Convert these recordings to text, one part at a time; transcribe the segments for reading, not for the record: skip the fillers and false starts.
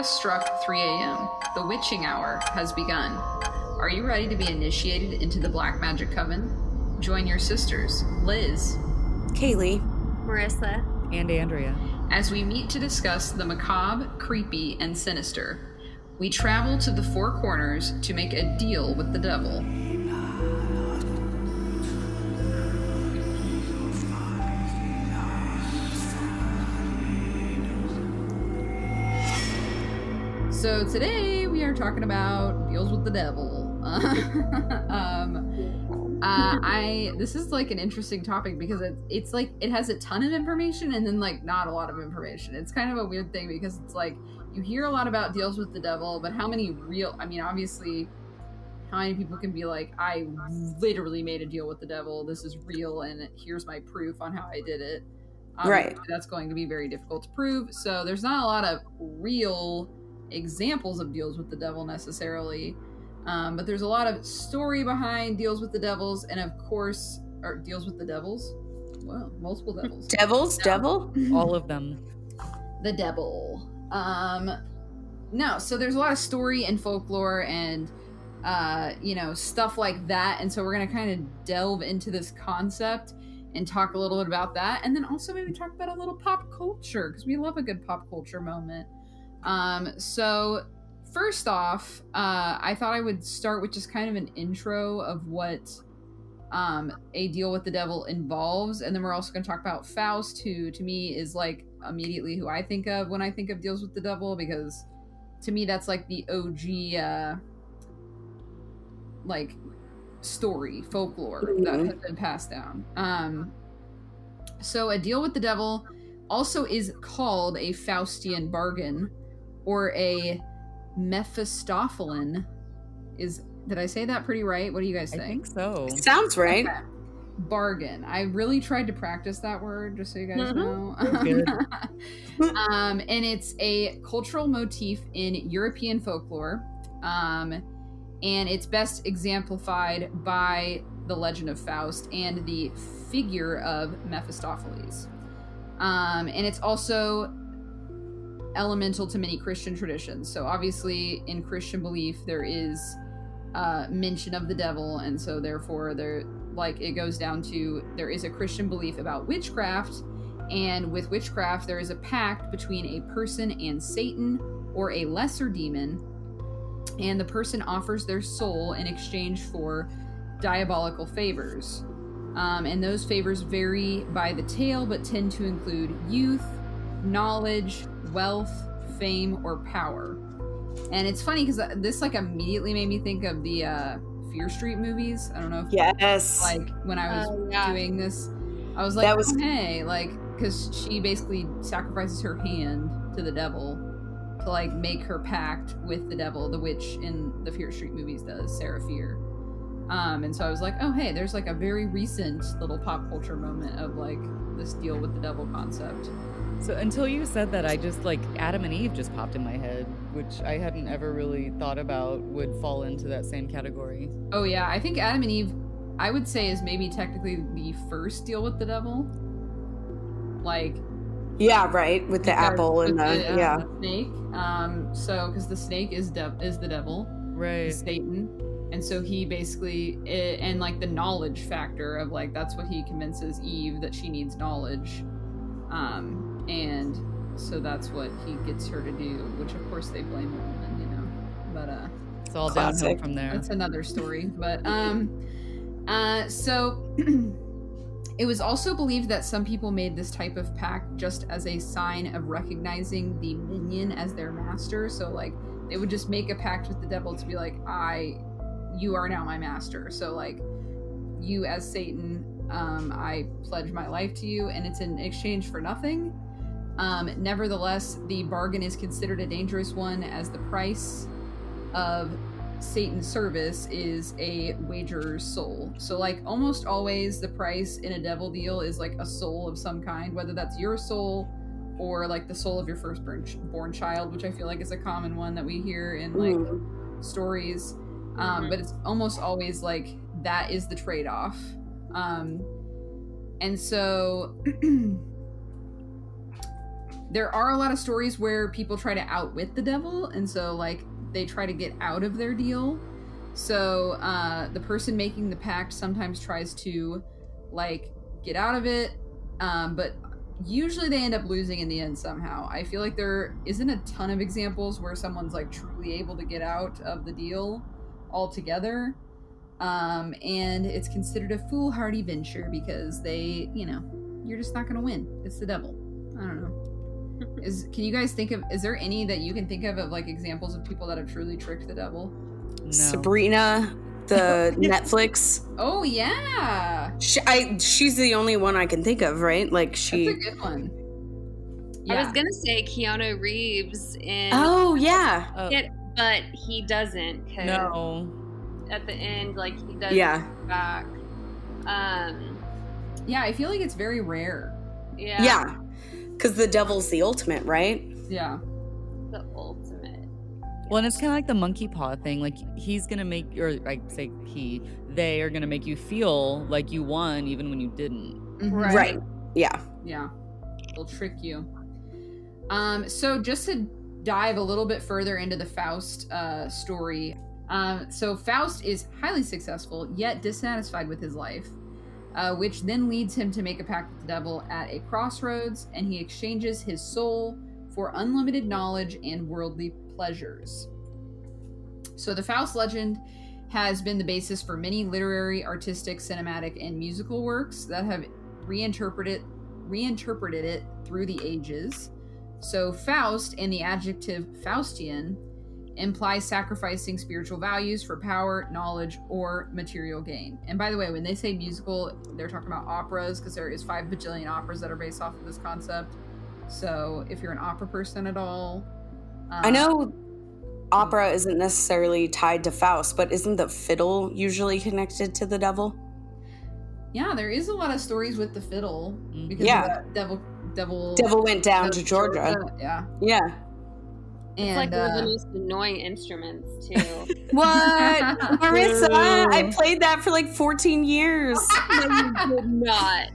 has struck 3 a.m. The witching hour has begun. Are you ready to be initiated into the Black Magic Coven? Join your sisters, Liz, Kaylee, Marissa, and Andrea, as we meet to discuss the macabre, creepy, and sinister. We travel to the Four Corners to make a deal with the devil. So today we are talking about deals with the devil. This is like an interesting topic because it's like it has a ton of information and then like not a lot of information. It's kind of a weird thing because it's like you hear a lot about deals with the devil, but how many obviously how many people can be like, I literally made a deal with the devil, this is real, and here's my proof on how I did it. Right. That's going to be very difficult to prove. So there's not a lot of real examples of deals with the devil necessarily, but there's a lot of story behind deals with the devils, and of course, or deals with the devils. Whoa, multiple devils. Devil? all of them. The devil. No, so there's a lot of story and folklore and stuff like that, and so we're gonna kind of delve into this concept and talk a little bit about that, and then also maybe talk about a little pop culture because we love a good pop culture moment. So first off, I thought I would start with just kind of an intro of what a deal with the devil involves, and then we're also going to talk about Faust, who to me is like immediately who I think of when I think of deals with the devil, because to me that's like the OG like story, folklore that has been passed down. So a deal with the devil also is called a Faustian Bargain, or a Mephistophelan. Did I say that pretty right? What do you guys think? I think so. Sounds right. Okay. Bargain. I really tried to practice that word, just so you guys know. Good. And it's a cultural motif in European folklore. And it's best exemplified by the legend of Faust and the figure of Mephistopheles. And it's also elemental to many Christian traditions. So obviously in Christian belief there is mention of the devil, and so therefore it goes down to there is a Christian belief about witchcraft, and with witchcraft there is a pact between a person and Satan or a lesser demon, and the person offers their soul in exchange for diabolical favors. And those favors vary by the tale, but tend to include youth, knowledge, wealth, fame, or power. And it's funny because this like immediately made me think of the Fear Street movies. I don't know if Yes. like when I was doing this, I was like, hey, like, because she basically sacrifices her hand to the devil to like make her pact with the devil, the witch in the Fear Street movies does, Sarah Fear. And so I was like, oh hey, there's like a very recent little pop culture moment of like this deal with the devil concept. So until you said that, I just like Adam and Eve just popped in my head, which I hadn't ever really thought about would fall into that same category. Oh yeah, I think Adam and Eve, I would say, is maybe technically the first deal with the devil. Like, yeah, right, with the apple and the snake. So because the snake is the devil, right? Is Satan, and so he basically and like the knowledge factor of like that's what he convinces Eve that she needs knowledge. And so that's what he gets her to do, which of course they blame the woman, but it's all classic. Downhill from there. That's another story. But so it was also believed that some people made this type of pact just as a sign of recognizing the minion as their master. So like they would just make a pact with the devil to be like, you are now my master. So like you as Satan, I pledge my life to you, and it's in exchange for nothing. Nevertheless, the bargain is considered a dangerous one, as the price of Satan's service is a wagerer's soul. So like almost always the price in a devil deal is like a soul of some kind, whether that's your soul or like the soul of your firstborn child, which I feel like is a common one that we hear in like stories. But it's almost always like that is the trade-off. And so there are a lot of stories where people try to outwit the devil, and so like they try to get out of their deal. So the person making the pact sometimes tries to like get out of it, but usually they end up losing in the end somehow. I feel like there isn't a ton of examples where someone's like truly able to get out of the deal altogether. And it's considered a foolhardy venture because they, you know, you're just not going to win. It's the devil. I don't know. Can you guys think of, is there any that you can think of like examples of people that have truly tricked the devil? No. Sabrina, the Netflix. Oh yeah. She's the only one I can think of, right? Like she. That's a good one. Yeah. I was gonna say Keanu Reeves in. Oh yeah. It, but he doesn't. 'Cause No. At the end, like he does. Yeah. Back. Yeah, I feel like it's very rare. Yeah. Yeah. Because the devil's the ultimate, right? Yeah. The ultimate. Well, and it's kind of like the monkey paw thing. Like he's gonna make, or I say they are gonna make you feel like you won even when you didn't. Mm-hmm. Right. Yeah. Yeah. They'll trick you. So just to dive a little bit further into the Faust story. So Faust is highly successful, yet dissatisfied with his life, which then leads him to make a pact with the devil at a crossroads, and he exchanges his soul for unlimited knowledge and worldly pleasures. So the Faust legend has been the basis for many literary, artistic, cinematic, and musical works that have reinterpreted it through the ages. So Faust and the adjective Faustian implies sacrificing spiritual values for power, knowledge, or material gain. And by the way, when they say musical, they're talking about operas, because there is 5 bajillion operas that are based off of this concept. So if you're an opera person at all... I know opera isn't necessarily tied to Faust, but isn't the fiddle usually connected to the devil? Yeah, there is a lot of stories with the fiddle. Because Yeah. of that devil Went down to Georgia. Yeah. Yeah. It's And like one of the most annoying instruments too. What? Marissa, I played that for like 14 years. No, you did not.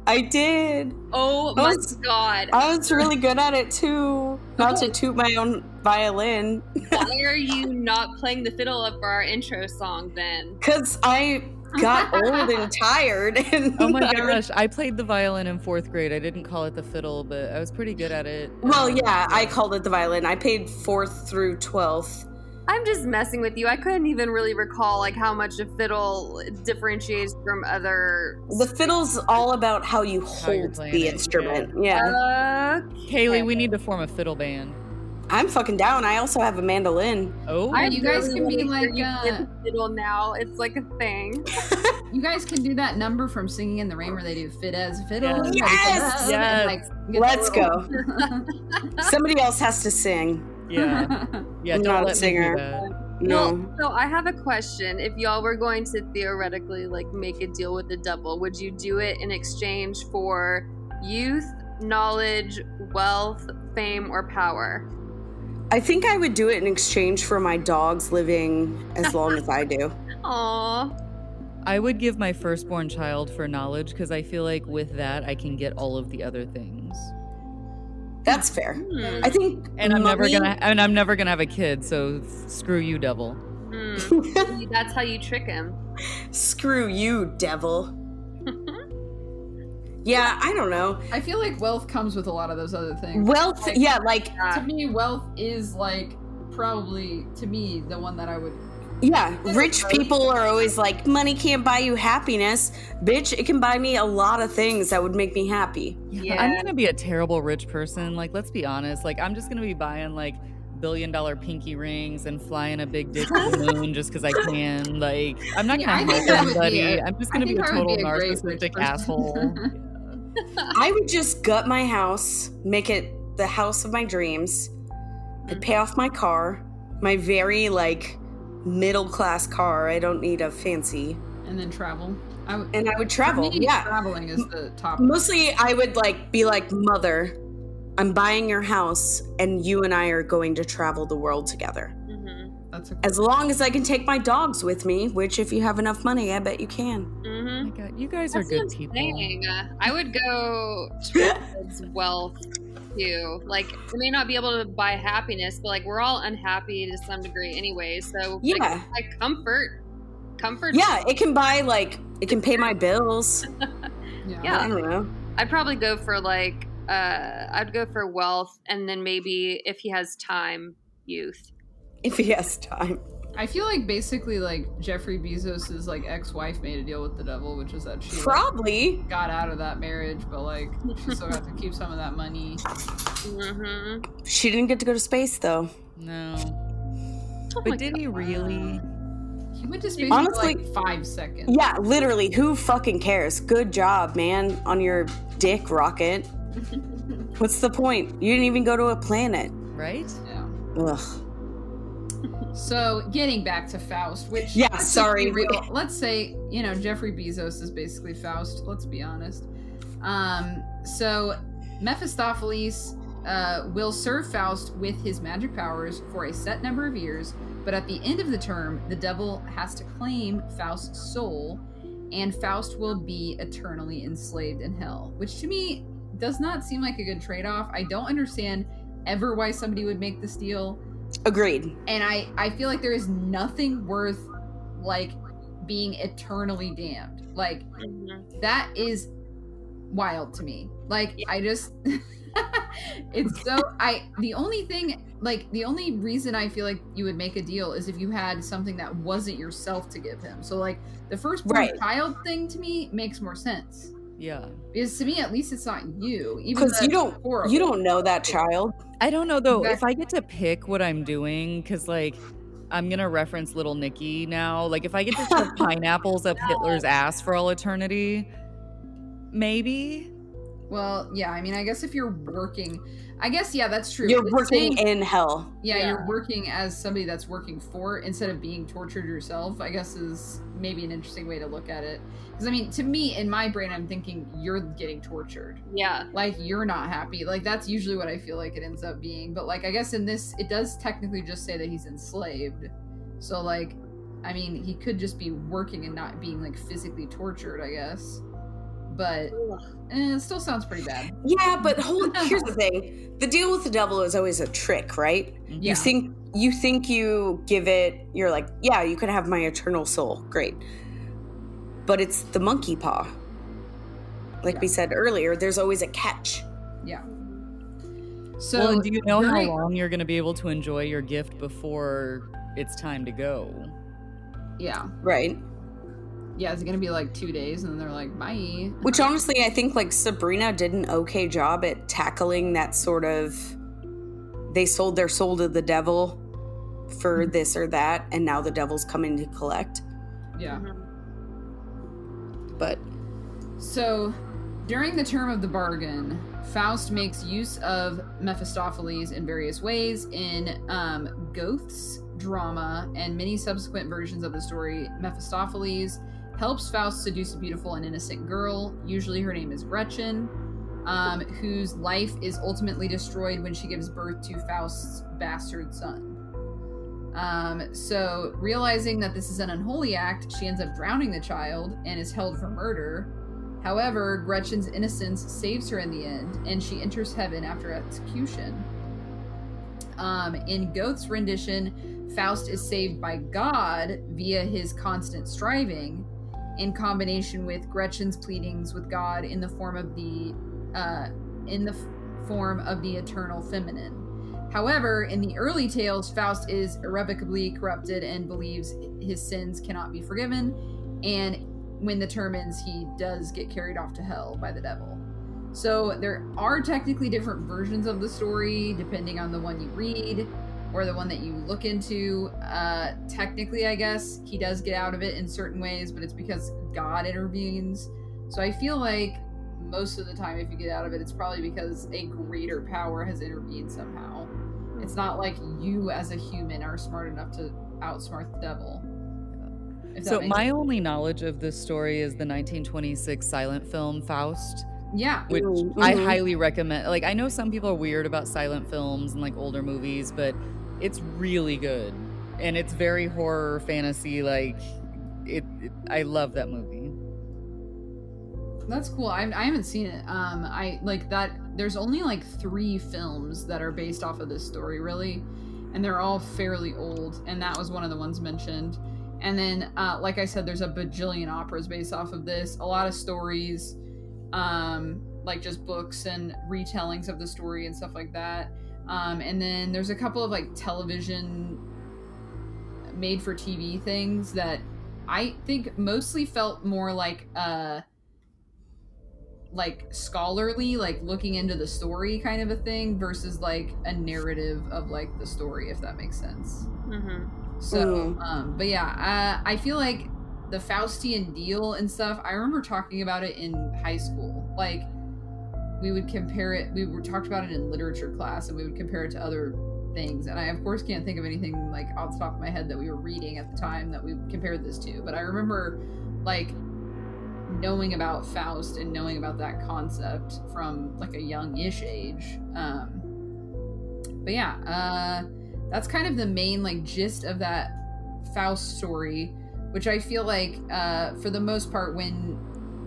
I did. Oh my god. I was really good at it too. Not to toot my own violin. Why are you not playing the fiddle up for our intro song then? Because I got old and tired. And Oh my gosh, I played the violin in 4th grade. I didn't call it the fiddle, but I was pretty good at it. Well, yeah, I called it the violin. I played 4th through 12th. I'm just messing with you. I couldn't even really recall like how much a fiddle differentiates from other. The fiddle's all about how you you're hold playing the it, instrument. Yeah. Kaylee, we need to form a fiddle band. I'm fucking down. I also have a mandolin. Oh, you guys can be like fiddle now. It's like a thing. you guys can do that number from Singing in the Rain where they do fit as a fiddle. Yes! And, like, get Let's the go. Somebody else has to sing. yeah. Yeah, I'm don't not a let singer. me do that. No. Well, so I have a question. If y'all were going to theoretically like make a deal with the devil, would you do it in exchange for youth, knowledge, wealth, fame, or power? I think I would do it in exchange for my dogs living as long as I do. Aww. I would give my firstborn child for knowledge because I feel like with that I can get all of the other things. That's fair. I think And I'm money- never gonna have a kid, so screw you, devil. That's how you trick him. Screw you, devil. Yeah, I don't know. I feel like wealth comes with a lot of those other things. Wealth, Like, yeah, like, to me, wealth is like probably to me the one that I would. yeah, rich people are always like, money can't buy you happiness. Bitch, it can buy me a lot of things that would make me happy. Yeah. I'm gonna be a terrible rich person. Like, let's be honest. Like, I'm just gonna be buying like $1 billion pinky rings and flying a big dick to the moon just because I can. Like, I'm not gonna I think help that would be anybody. a- I'm just I gonna be think a I would total be a great rich narcissistic person. asshole. I would just gut my house, make it the house of my dreams. I'd pay off my car, my very, like, middle-class car. I don't need a fancy. And then travel. And I would travel, for me, yeah. Traveling is the top. Mostly, I would, like, be like, Mother, I'm buying your house, and you and I are going to travel the world together. Mm-hmm. That's a As long as I can take my dogs with me, which if you have enough money, I bet you can. Mm-hmm. Oh my God, you guys are good people. I would go towards wealth too. Like, we may not be able to buy happiness, but like, we're all unhappy to some degree anyway. So Yeah. like comfort. Yeah, it can buy, like, it can pay my bills. Yeah. I don't know. I'd probably go for like, I'd go for wealth, and then maybe if he has time, youth. If he has time. I feel like basically like Jeffrey Bezos's like ex-wife made a deal with the devil, which is that she Probably got out of that marriage, but like she still got to keep some of that money. Mm-hmm. She didn't get to go to space though. No. Oh But did he really? He went to space Honestly, for like 5 seconds. Yeah, literally, who fucking cares? Good job, man, on your dick rocket. What's the point? You didn't even go to a planet. Right? Yeah. Ugh. So getting back to Faust, which Yeah, let's sorry. be real, let's say, you know, Jeffrey Bezos is basically Faust. Let's be honest. So Mephistopheles will serve Faust with his magic powers for a set number of years, but at the end of the term, the devil has to claim Faust's soul, and Faust will be eternally enslaved in hell, which to me does not seem like a good trade-off. I don't understand ever why somebody would make this deal. Agreed. And I feel like there is nothing worth like being eternally damned. Like that is wild to me. Like I just it's so the only reason I feel like you would make a deal is if you had something that wasn't yourself to give him. So like the firstborn child thing to me makes more sense. Yeah. Because to me at least it's not you. Even Because you don't know that child. I don't know though if I get to pick what I'm doing, because like I'm gonna reference Little Nicky now. Like if I get to shove pineapples up Hitler's ass for all eternity, maybe. Well, yeah, I mean, I guess if you're working, I guess, yeah, that's true. You're It's working saying- in hell. Yeah, you're working as somebody that's working for, instead of being tortured yourself, I guess is maybe an interesting way to look at it. Because, I mean, to me, in my brain, I'm thinking you're getting tortured. Yeah. Like, you're not happy. Like, that's usually what I feel like it ends up being. But, like, I guess in this, it does technically just say that he's enslaved. So, like, I mean, he could just be working and not being, like, physically tortured, I guess. But it still sounds pretty bad. Yeah, but here's the thing. The deal with the devil is always a trick, right? Yeah. You think you give it, you're like, yeah, you can have my eternal soul. Great. But it's the monkey paw. Like we said earlier, there's always a catch. Yeah. So Well, and do you know how long you're going to be able to enjoy your gift before it's time to go? Yeah. Right. Yeah, is it going to be like 2 days and then they're like, bye? Which honestly, I think like Sabrina did an okay job at tackling that sort of, they sold their soul to the devil for this or that, and now the devil's coming to collect. Yeah. But So, during the term of the bargain, Faust makes use of Mephistopheles in various ways. In Goethe's drama and many subsequent versions of the story, Mephistopheles helps Faust seduce a beautiful and innocent girl. Usually her name is Gretchen, whose life is ultimately destroyed when she gives birth to Faust's bastard son. So, realizing that this is an unholy act, she ends up drowning the child and is held for murder. However, Gretchen's innocence saves her in the end, and she enters heaven after execution. In Goethe's rendition, Faust is saved by God via his constant striving, in combination with Gretchen's pleadings with God in the form of the eternal feminine. However, in the early tales, Faust is irrevocably corrupted and believes his sins cannot be forgiven, and when the term ends, he does get carried off to hell by the devil. So there are technically different versions of the story, depending on the one you read or the one that you look into. Technically, I guess, he does get out of it in certain ways, but it's because God intervenes. So I feel like most of the time, if you get out of it, it's probably because a greater power has intervened somehow. It's not like you as a human are smart enough to outsmart the devil. So my only knowledge of this story is the 1926 silent film Faust. Yeah. Which I highly recommend. Like, I know some people are weird about silent films and like older movies, but it's really good. And it's very horror fantasy, like I love that movie. That's cool. I haven't seen it. I like that. There's only like 3 films that are based off of this story, really, and they're all fairly old. And that was one of the ones mentioned. And then, like I said, there's a bajillion operas based off of this. A lot of stories, like just books and retellings of the story and stuff like that. And then there's a couple of like television made for TV things that I think mostly felt more like scholarly, like looking into the story kind of a thing versus like a narrative of like the story, if that makes sense. So, but yeah, I feel like the Faustian deal and stuff, I remember talking about it in high school. Like, we would compare it, talked about it in literature class, and we would compare it to other things. And I, of course, can't think of anything, like, off the top of my head that we were reading at the time that we compared this to. But I remember, like, knowing about Faust and knowing about that concept from, like, a young-ish age. But yeah, that's kind of the main, like, gist of that Faust story, which I feel like, for the most part, when,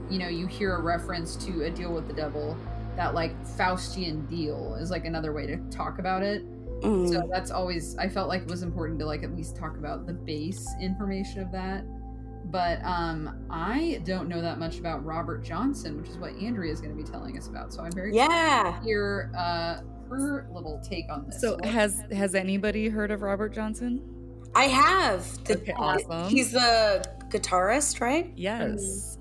you know, you hear a reference to a deal with the devil, that, like, Faustian deal is, like, another way to talk about it. So that's always, I felt like it was important to, like, at least talk about the base information of that. But I don't know that much about Robert Johnson, which is what Andrea is going to be telling us about. So I'm very curious to hear her little take on this. So has anybody heard of Robert Johnson? I have. Okay, awesome. He's the guitarist, right? Yes.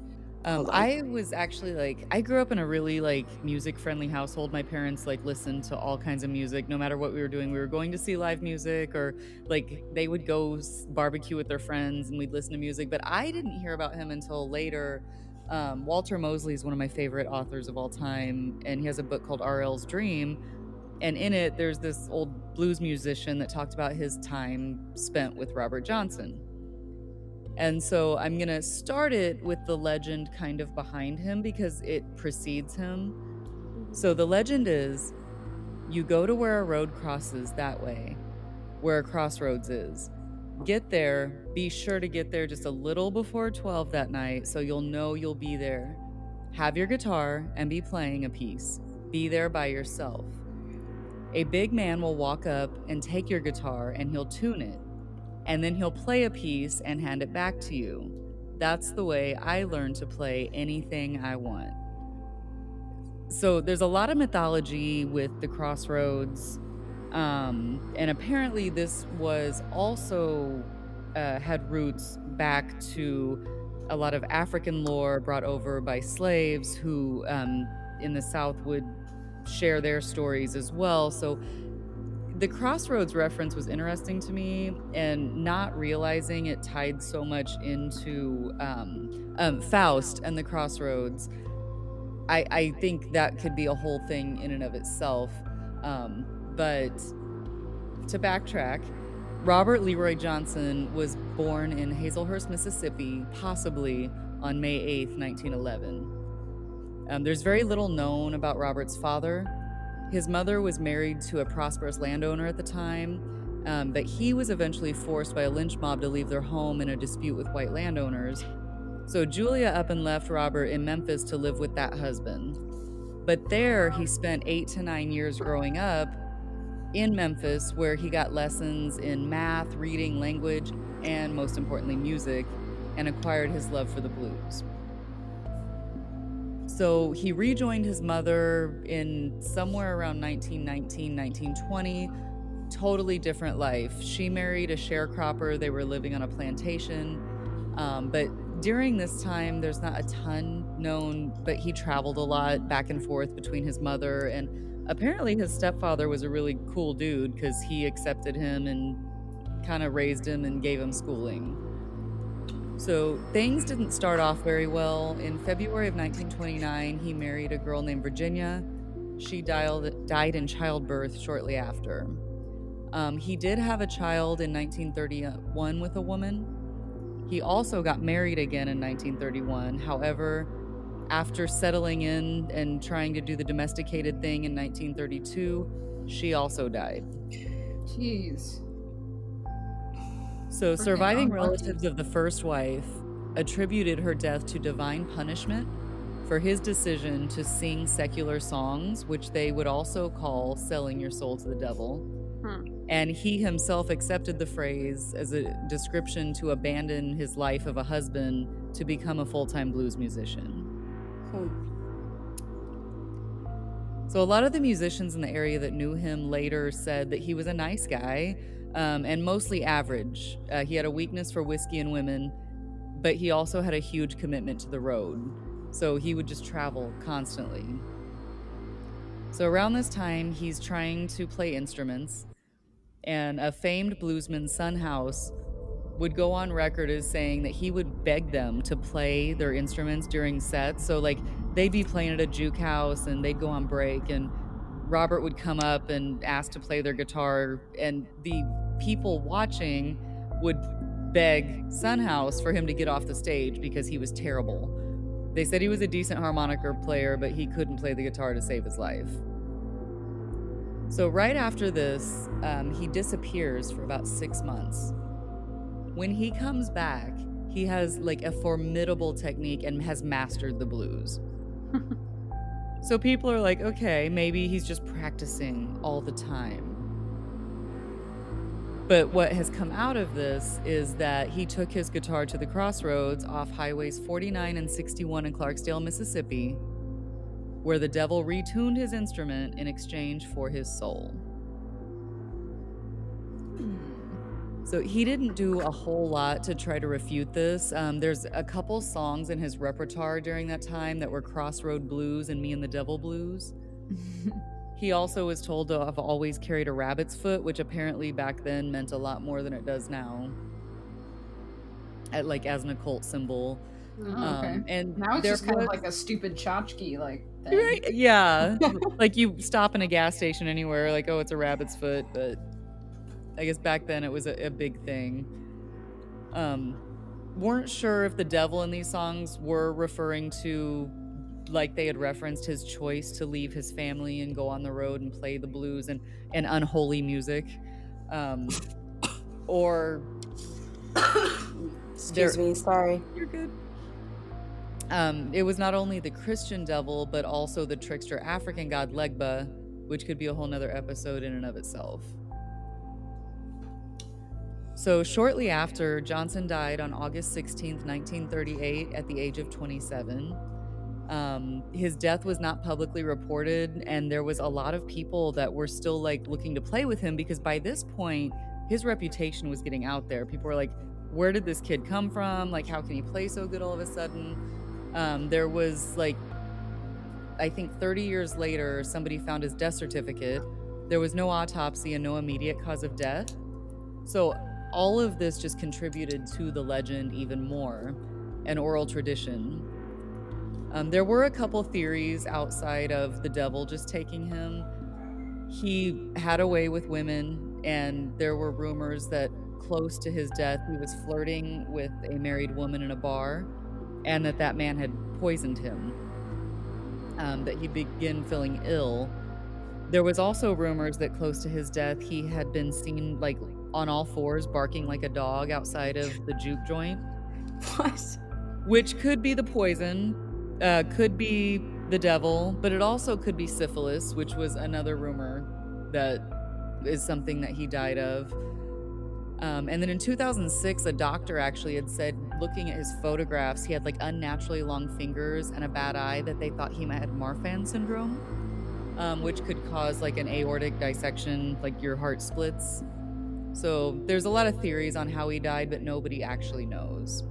I was actually like, I grew up in a really like music friendly household. My parents like listened to all kinds of music. No matter what we were doing, we were going to see live music, or like they would go barbecue with their friends and we'd listen to music. But I didn't hear about him until later. Walter Mosley is one of my favorite authors of all time, and he has a book called R.L.'s Dream. And in it, there's this old blues musician that talked about his time spent with Robert Johnson. And so I'm going to start it with the legend kind of behind him because it precedes him. So the legend is, you go to where a road crosses that way, where a crossroads is. Get there, be sure to get there just a little before 12 that night so you'll know you'll be there. Have your guitar and be playing a piece. Be there by yourself. A big man will walk up and take your guitar and he'll tune it. And then he'll play a piece and hand it back to you. That's the way I learned to play anything I want. So there's a lot of mythology with the crossroads. And apparently this was also had roots back to a lot of African lore brought over by slaves who in the South would share their stories as well. So the crossroads reference was interesting to me, and not realizing it tied so much into Faust and the crossroads. I think that could be a whole thing in and of itself. But to backtrack, Robert Leroy Johnson was born in Hazelhurst, Mississippi, possibly on May 8th, 1911. There's very little known about Robert's father. His mother was married to a prosperous landowner at the time, but he was eventually forced by a lynch mob to leave their home in a dispute with white landowners. So Julia up and left Robert in Memphis to live with that husband. But there he spent 8 to 9 years growing up in Memphis, where he got lessons in math, reading, language, and most importantly, music, and acquired his love for the blues. So he rejoined his mother in somewhere around 1919, 1920. Totally different life. She married a sharecropper. They were living on a plantation. But during this time, there's not a ton known, but he traveled a lot back and forth between his mother. And apparently his stepfather was a really cool dude because he accepted him and kind of raised him and gave him schooling. So things didn't start off very well. In February of 1929, he married a girl named Virginia. She died in childbirth shortly after. He did have a child in 1931 with a woman. He also got married again in 1931. However, after settling in and trying to do the domesticated thing in 1932, she also died. Jeez. So, Freaking surviving unlucky. relatives of the first wife attributed her death to divine punishment for his decision to sing secular songs, which they would also call selling your soul to the devil. And he himself accepted the phrase as a description to abandon his life of a husband to become a full-time blues musician. So a lot of the musicians in the area that knew him later said that he was a nice guy, and mostly average. He had a weakness for whiskey and women, but he also had a huge commitment to the road. So he would just travel constantly. So around this time, he's trying to play instruments, and a famed bluesman, Son House, would go on record as saying that he would beg them to play their instruments during sets. So like they'd be playing at a juke house and they'd go on break, and Robert would come up and ask to play their guitar, and the people watching would beg Son House for him to get off the stage because he was terrible. They said he was a decent harmonica player, but he couldn't play the guitar to save his life. So right after this, he disappears for about 6 months. When he comes back, he has like a formidable technique and has mastered the blues. So people are like, okay, maybe he's just practicing all the time. But what has come out of this is that he took his guitar to the crossroads off highways 49 and 61 in Clarksdale, Mississippi, where the devil retuned his instrument in exchange for his soul. So he didn't do a whole lot to try to refute this. There's a couple songs in his repertoire during that time that were Crossroad Blues and Me and the Devil Blues. He also was told to have always carried a rabbit's foot, which apparently back then meant a lot more than it does now, as an occult symbol. Oh, okay. And now it's just kind of like a stupid tchotchke thing. Right? Yeah. Like you stop in a gas station anywhere, like, oh, it's a rabbit's foot, but I guess back then it was a big thing. Weren't sure if the devil in these songs were referring to, like they had referenced his choice to leave his family and go on the road and play the blues and unholy music. Or excuse me, sorry. You're good. It was not only the Christian devil, but also the trickster African god Legba, which could be a whole nother episode in and of itself. So shortly after, Johnson died on August 16th, 1938 at the age of 27. His death was not publicly reported, and there was a lot of people that were still looking to play with him, because by this point, his reputation was getting out there. People were like, where did this kid come from? How can he play so good all of a sudden? There was I think 30 years later, somebody found his death certificate. There was no autopsy and no immediate cause of death. So all of this just contributed to the legend even more, an oral tradition. There were a couple theories outside of the devil just taking him. He had a way with women, and there were rumors that close to his death, he was flirting with a married woman in a bar, and that man had poisoned him, that he began feeling ill. There was also rumors that close to his death, he had been seen on all fours barking like a dog outside of the juke joint. What? Which could be the poison, could be the devil, but it also could be syphilis, which was another rumor that is something that he died of. And then in 2006, a doctor actually had said, looking at his photographs, he had unnaturally long fingers and a bad eye, that they thought he might have Marfan syndrome, which could cause an aortic dissection, your heart splits. So there's a lot of theories on how he died, but nobody actually knows.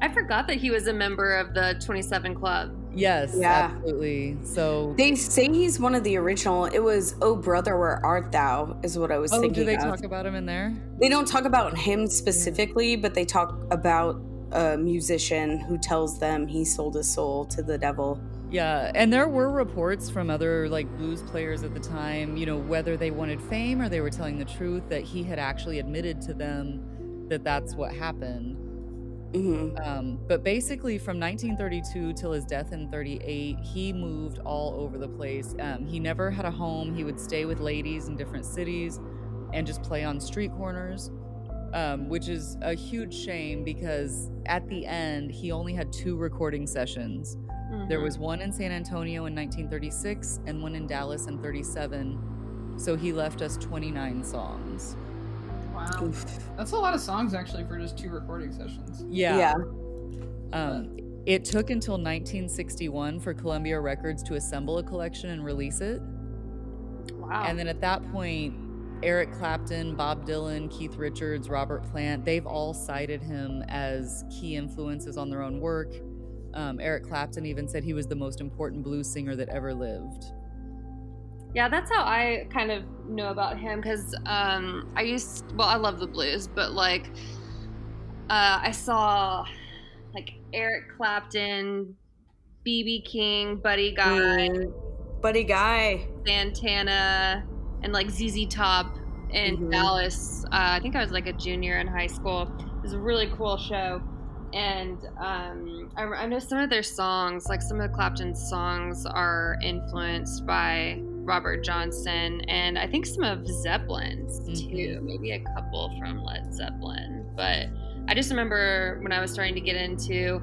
I forgot that he was a member of the 27 Club. Yes, Yeah. absolutely. So They say he's one of the original. It was "Oh Brother, Where Art Thou" is what I was thinking do they of. talk about him in there? They don't talk about him specifically, but they talk about a musician who tells them he sold his soul to the devil. Yeah, and there were reports from other blues players at the time, whether they wanted fame or they were telling the truth, that he had actually admitted to them that that's what happened. Mm-hmm. But basically from 1932 till his death in 38, he moved all over the place. He never had a home. He would stay with ladies in different cities and just play on street corners. which is a huge shame because at the end, he only had 2 recording sessions. There was one in San Antonio in 1936 and one in Dallas in 37. So he left us 29 songs. Wow. Oof. That's a lot of songs, actually, for just 2 recording sessions. Yeah. It took until 1961 for Columbia Records to assemble a collection and release it. Wow. And then at that point, Eric Clapton, Bob Dylan, Keith Richards, Robert Plant, they've all cited him as key influences on their own work. Eric Clapton even said he was the most important blues singer that ever lived. Yeah, that's how I kind of know about him, because I love the blues, but like I saw like Eric Clapton, B.B. King, Buddy Guy, Santana, and like ZZ Top in Dallas. I think I was like a junior in high school. It was a really cool show. And I know some of their songs, like some of the Clapton songs, are influenced by Robert Johnson, and I think some of Zeppelin's too, maybe a couple from Led Zeppelin. But I just remember when I was starting to get into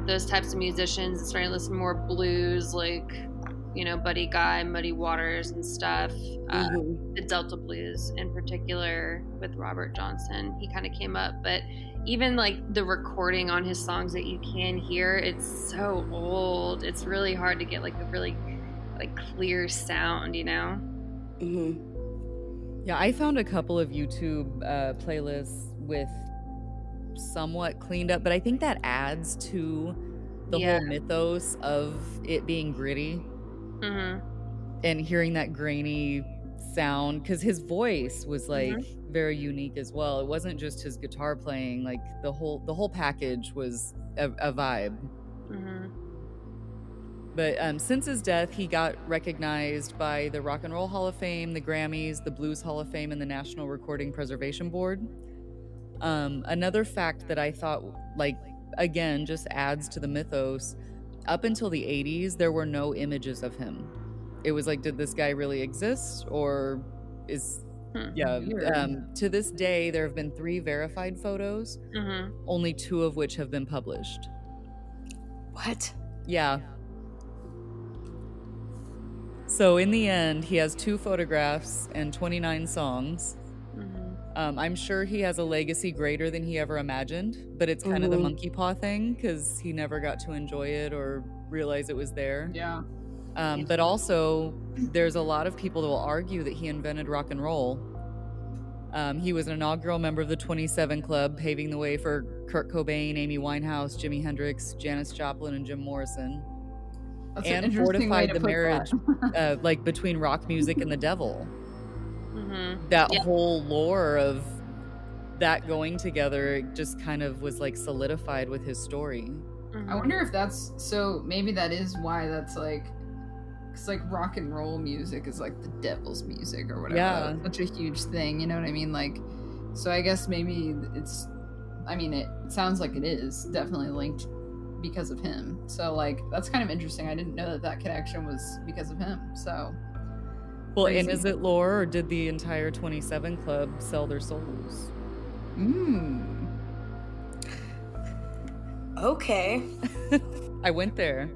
those types of musicians and starting to listen more blues, like, you know, Buddy Guy, Muddy Waters and stuff, the Delta Blues in particular with Robert Johnson, he kind of came up. But even like the recording on his songs that you can hear, it's so old. It's really hard to get like a really like clear sound, you know? Yeah, I found a couple of YouTube playlists with somewhat cleaned up, but I think that adds to the whole mythos of it being gritty. And hearing that grainy sound, because his voice was like very unique as well. It wasn't just his guitar playing, like the whole package was a vibe. But since his death, he got recognized by the Rock and Roll Hall of Fame, the Grammys, the Blues Hall of Fame, and the National Recording Preservation Board. Another fact that I thought, like, again, just adds to the mythos, up until the 80s, there were no images of him. It was like, did this guy really exist? Or is... to this day, there have been 3 verified photos, only 2 of which have been published. What? Yeah. So in the end, he has 2 photographs and 29 songs. I'm sure he has a legacy greater than he ever imagined, but it's kind of the monkey paw thing, because he never got to enjoy it or realize it was there. Yeah. But also, there's a lot of people that will argue that he invented rock and roll. He was an inaugural member of the 27 Club, paving the way for Kurt Cobain, Amy Winehouse, Jimi Hendrix, Janis Joplin, and Jim Morrison. That's and fortified the marriage like between rock music and the devil. That whole lore of that going together just kind of was like solidified with his story. I wonder if that's, so maybe that is why that's like, it's like rock and roll music is like the devil's music or whatever. Yeah. That's such a huge thing, you know what I mean? Like, so I guess maybe it's, I mean, it sounds like it is definitely linked because of him. So like, that's kind of interesting. I didn't know that connection was because of him. So. Well, crazy. And is it lore, or did the entire 27 Club sell their souls? Okay. I went there.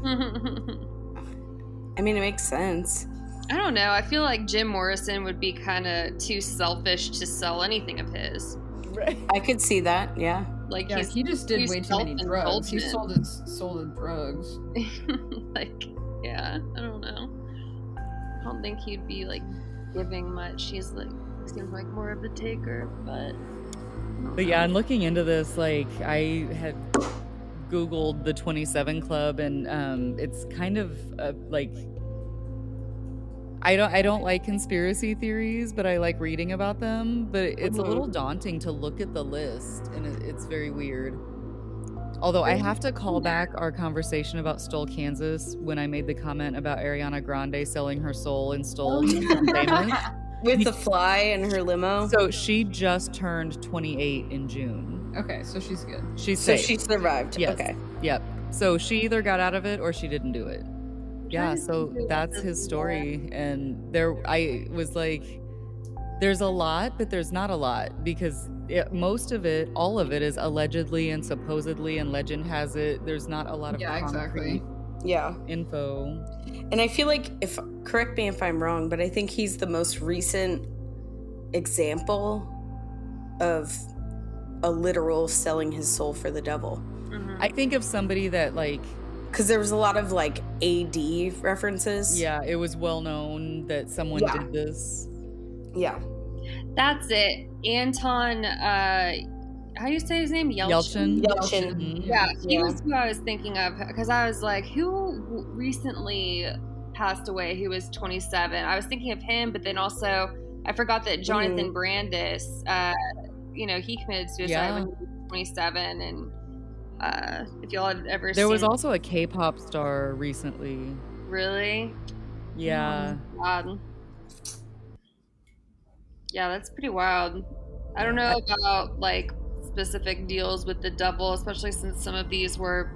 I mean, it makes sense. I don't know. I feel like Jim Morrison would be kind of too selfish to sell anything of his. Right. I could see that, yeah. Like, yeah, he just did way too many drugs. He sold his drugs. Like, yeah, I don't know. I don't think he'd be like giving much. He's like, seems like more of a taker, but yeah, and looking into this, like, I had Googled the 27 Club, and it's kind of like, I don't like conspiracy theories, but I like reading about them. But it's a little daunting to look at the list, and it's very weird. Although I have to call back our conversation about Stoll, Kansas, when I made the comment about Ariana Grande selling her soul in Stoll to become famous. With the fly in her limo. So she just turned 28 in June. Okay, so she's good. She's safe. So she survived. Yes. Okay. Yep. So she either got out of it or she didn't do it. Yeah, so that's his story. And I was like, There's a lot, but there's not a lot because most of it, all of it is allegedly and supposedly, and legend has it. There's not a lot of concrete info. And I feel like, correct me if I'm wrong, but I think he's the most recent example of a literal selling his soul for the devil. Mm-hmm. I think of somebody that like, because there was a lot of like AD references. Yeah, it was well known that someone did this. Yeah. That's it. Anton, how do you say his name? Yelchin. Mm-hmm. Yeah, he was who I was thinking of, because I was like, who recently passed away? He was 27. I was thinking of him, but then also I forgot that Jonathan Brandis, he committed suicide when he was 27. And if y'all had ever seen... There was also a K-pop star recently. Really? Yeah. Yeah, that's pretty wild. I don't know about like specific deals with the devil, especially since some of these were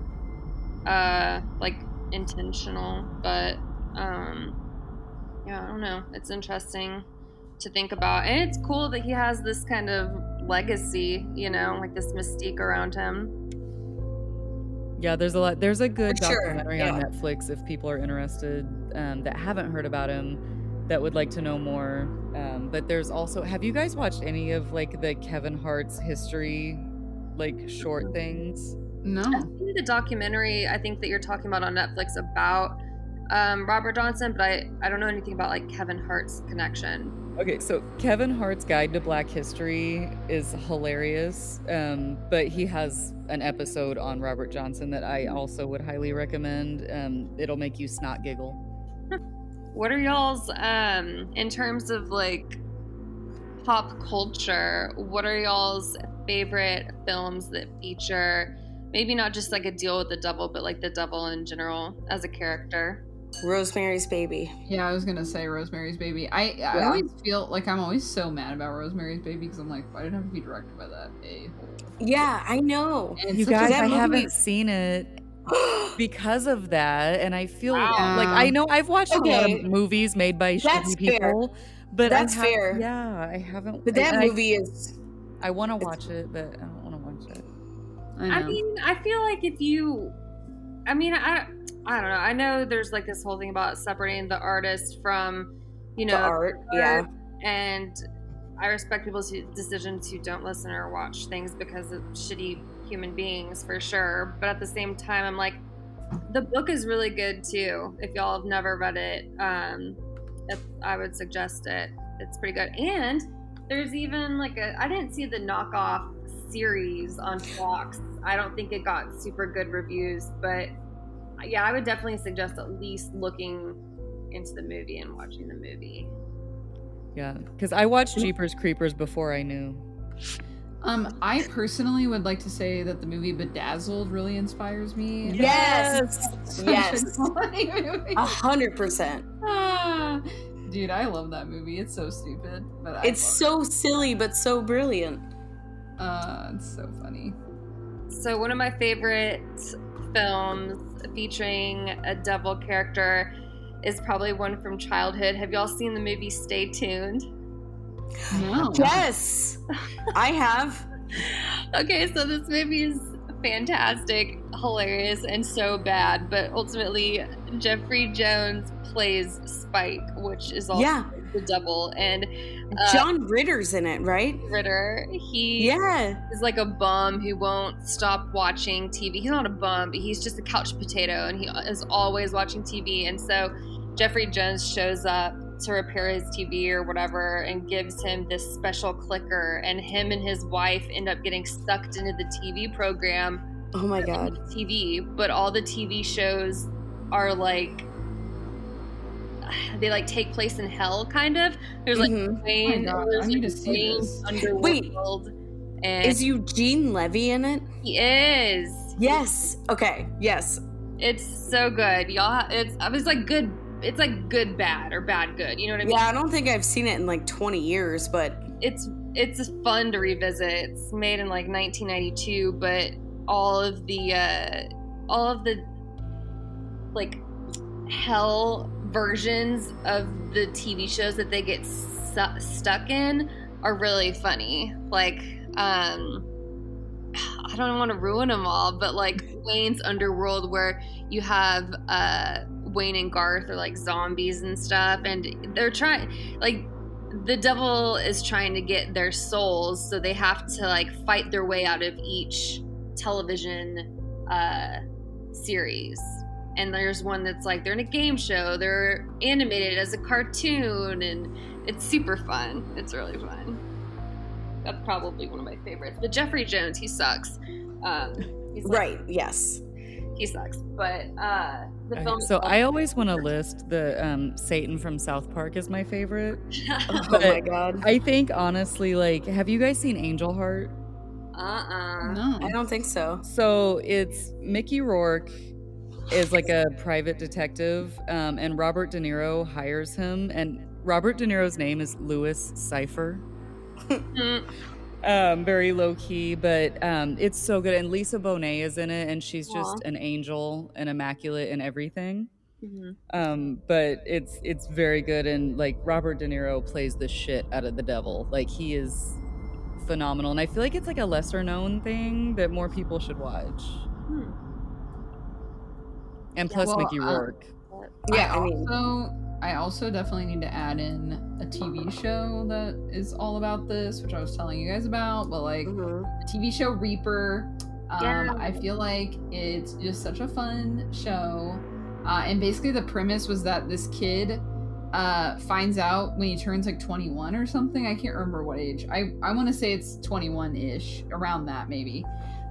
like intentional, but yeah, I don't know. It's interesting to think about, and it's cool that he has this kind of legacy, like this mystique around him. Yeah, there's a lot. There's a good documentary on Netflix if people are interested that haven't heard about him, that would like to know more. But there's also, have you guys watched any of like the Kevin Hart's history, like short things? No. I've seen the documentary, I think that you're talking about on Netflix about Robert Johnson, but I don't know anything about like Kevin Hart's connection. Okay, so Kevin Hart's Guide to Black History is hilarious, but he has an episode on Robert Johnson that I also would highly recommend. It'll make you snot giggle. What are y'all's, in terms of like pop culture, what are y'all's favorite films that feature maybe not just like a deal with the devil, but like the devil in general as a character? Rosemary's Baby. Yeah, I was gonna say Rosemary's Baby. I always feel like I'm always so mad about Rosemary's Baby because I'm like, why did it have to be directed by that a-hole? Yeah, I know. And you guys, I haven't seen it because of that, and I feel like I know I've watched a lot of movies made by shitty people, but that's fair. Yeah, I haven't. But that movie is. I want to watch it, but I don't want to watch it. I mean, I feel like if you, I don't know. I know there's like this whole thing about separating the artist from, the art. Yeah. And I respect people's decisions who don't listen or watch things because of shitty human beings, for sure. But at the same time, I'm like, the book is really good too. If y'all have never read it, I would suggest it. It's pretty good. And there's even like I didn't see the knockoff series on Fox. I don't think it got super good reviews, but yeah, I would definitely suggest at least looking into the movie and watching the movie. Yeah, because I watched Jeepers Creepers before I knew. I personally would like to say that the movie Bedazzled really inspires me. Yes. Yes. 100%. Dude, I love that movie. It's so stupid, but it's so silly but so brilliant. It's so funny. So one of my favorite films featuring a devil character is probably one from childhood. Have y'all seen the movie Stay Tuned? No. Yes, I have. Okay, so this movie is fantastic, hilarious, and so bad, but ultimately Jeffrey Jones plays Spike, which is also the devil, and John Ritter's in it, right? Ritter, he is like a bum who won't stop watching TV. He's not a bum, but he's just a couch potato, and he is always watching TV. And so Jeffrey Jones shows up to repair his TV or whatever and gives him this special clicker, and him and his wife end up getting sucked into the TV program. Oh my god. TV, but all the TV shows are like, they like take place in hell, kind of. There's like Wayne, I need to see this. Underworld. And is Eugene Levy in it? He is. Yes. Okay. Yes. It's so good, y'all. I was like good. It's like good bad or bad good. You know what I mean? Yeah, I don't think I've seen it in like 20 years, but it's fun to revisit. It's made in like 1992, but all of the like hell versions of the TV shows that they get stuck in are really funny. Like, I don't want to ruin them all, but like Wayne's Underworld, where you have Wayne and Garth are like zombies and stuff, and they're trying, like, the devil is trying to get their souls, so they have to like fight their way out of each television series. And there's one that's like they're in a game show, they're animated as a cartoon, and it's super fun. It's really fun. That's probably one of my favorites. But Jeffrey Jones, he sucks. He's like, Right, yes. he sucks. But the film. So I always want to list the Satan from South Park as my favorite. Oh But my god. I think honestly, like, have you guys seen Angel Heart? No. I don't think so. So it's Mickey Rourke is like a private detective, and Robert De Niro hires him, and Robert De Niro's name is Louis Cypher. Very low key, but it's so good. And Lisa Bonet is in it, and she's just an angel and immaculate and everything. But it's very good, and like Robert De Niro plays the shit out of the devil. Like, he is phenomenal, and I feel like it's like a lesser known thing that more people should watch. And plus Mickey Rourke. Yeah, I also definitely need to add in a TV show that is all about this, which I was telling you guys about. But like the TV show Reaper, I feel like it's just such a fun show. And basically the premise was that this kid finds out when he turns like 21 or something. I can't remember what age. I want to say it's 21-ish, around that maybe.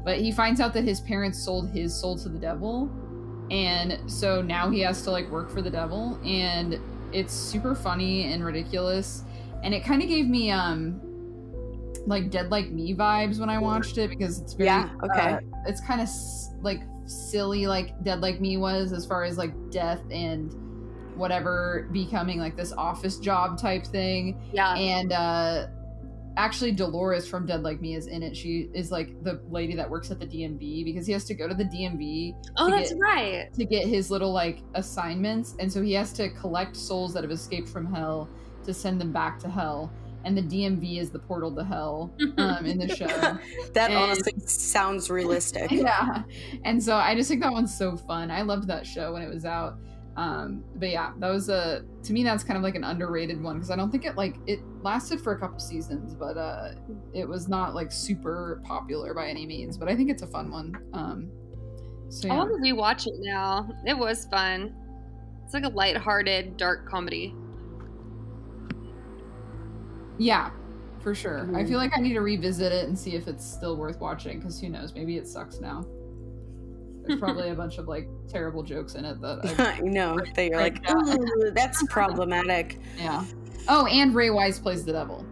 But he finds out that his parents sold his soul to the devil. And so now he has to like work for the devil, and it's super funny and ridiculous. And it kind of gave me like Dead Like Me vibes when I watched it, because it's very it's kind of like silly, like Dead Like Me was, as far as like death and whatever becoming like this office job type thing. And actually Dolores from Dead Like Me is in it. She is like the lady that works at the DMV, because he has to go to the DMV to get his little like assignments, and so he has to collect souls that have escaped from hell to send them back to hell, and the DMV is the portal to hell in the show. That honestly sounds realistic. Yeah, and so I just think that one's so fun. I loved that show when it was out. But yeah, that was to me, that's kind of like an underrated one, because I don't think it lasted for a couple seasons, but it was not like super popular by any means, but I think it's a fun one. So yeah. I want to rewatch it now. It was fun. It's like a lighthearted dark comedy. Yeah, for sure. I feel like I need to revisit it and see if it's still worth watching, because who knows, maybe it sucks now. There's probably a bunch of like terrible jokes in it that I know that you're like, ooh, that's problematic. Yeah. Oh, and Ray Wise plays the devil.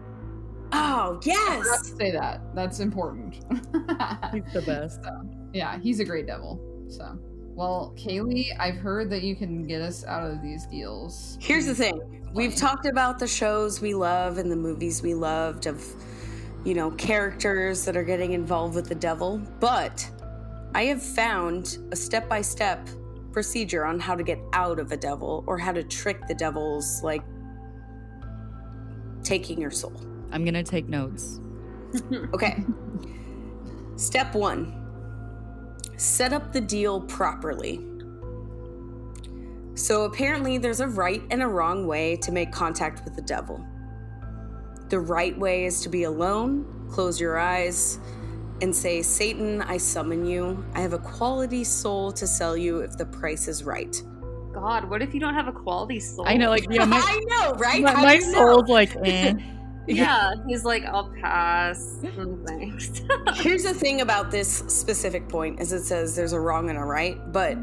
Oh, yes. I forgot to say that. That's important. He's the best. So, yeah, he's a great devil. So, well, Kaylee, I've heard that you can get us out of these deals. Here's the thing. We've talked about the shows we love and the movies we loved of, characters that are getting involved with the devil, but I have found a step-by-step procedure on how to get out of a devil, or how to trick the devil's, like, taking your soul. I'm going to take notes. Okay. Step 1. Set up the deal properly. So apparently there's a right and a wrong way to make contact with the devil. The right way is to be alone, close your eyes, and say, Satan, I summon you. I have a quality soul to sell you if the price is right. God, what if you don't have a quality soul? I know, like, yeah, I know, right? My soul's like, eh. Yeah, he's like, I'll pass. Thanks. Here's the thing about this specific point, is it says there's a wrong and a right, but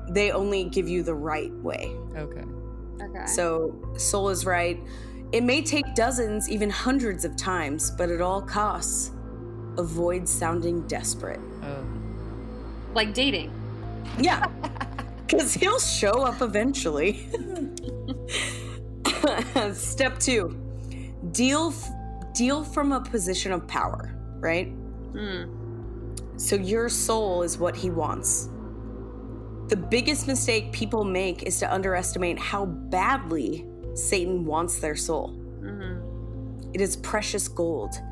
they only give you the right way. Okay. So soul is right. It may take dozens, even hundreds of times, but at all costs, avoid sounding desperate. Like dating. Yeah. Because he'll show up eventually. Step 2. Deal from a position of power, right? So your soul is what he wants. The biggest mistake people make is to underestimate how badly Satan wants their soul. It is precious gold.